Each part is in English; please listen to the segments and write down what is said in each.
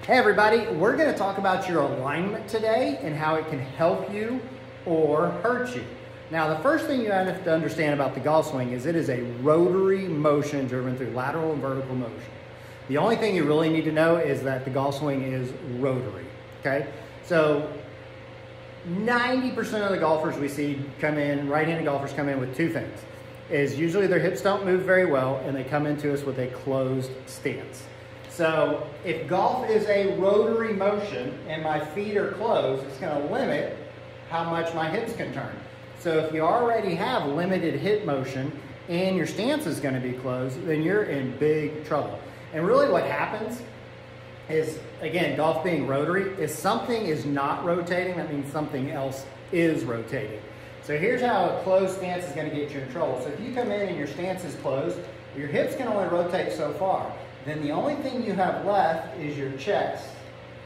Hey everybody, we're going to talk about your alignment today and how it can help you or hurt you. Now the first thing you have to understand about the golf swing is it is a rotary motion driven through lateral and vertical motion. The only thing you really need to know is that the golf swing is rotary, okay? So 90% of the golfers we see come in, right-handed golfers come in with two things. Is usually their hips don't move very well and they come into us with a closed stance. So if golf is a rotary motion and my feet are closed, it's going to limit how much my hips can turn. So if you already have limited hip motion and your stance is going to be closed, then you're in big trouble. And really what happens is, again, golf being rotary, if something is not rotating, that means something else is rotating. So here's how a closed stance is going to get you in trouble. So if you come in and your stance is closed, your hips can only rotate so far. Then the only thing you have left is your chest.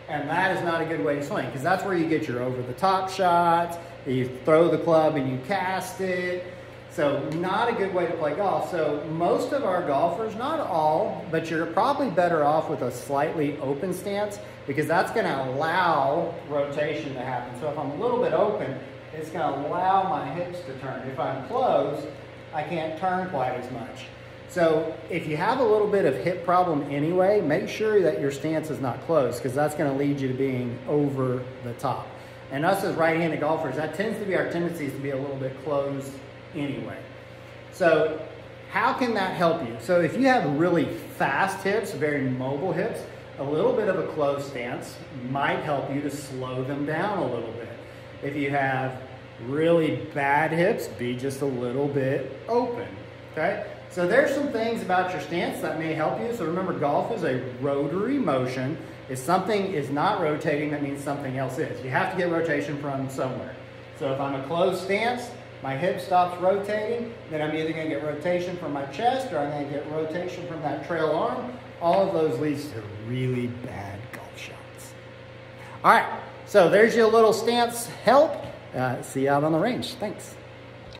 And that is not a good way to swing because that's where you get your over-the-top shots, you throw the club and you cast it. So not a good way to play golf. So most of our golfers, not all, but you're probably better off with a slightly open stance because that's going to allow rotation to happen. So if I'm a little bit open, it's going to allow my hips to turn. If I'm closed, I can't turn quite as much. So if you have a little bit of hip problem anyway, make sure that your stance is not closed because that's going to lead you to being over the top. And us as right-handed golfers, that tends to be our tendencies to be a little bit closed anyway. So how can that help you? So if you have really fast hips, very mobile hips, a little bit of a closed stance might help you to slow them down a little bit. If you have really bad hips, be just a little bit open, okay? So there's some things about your stance that may help you. So remember, golf is a rotary motion. If something is not rotating, that means something else is. You have to get rotation from somewhere. So if I'm a closed stance, my hip stops rotating, then I'm either going to get rotation from my chest or I'm going to get rotation from that trail arm. All of those leads to really bad golf shots. All right, so there's your little stance help. See you out on the range. Thanks.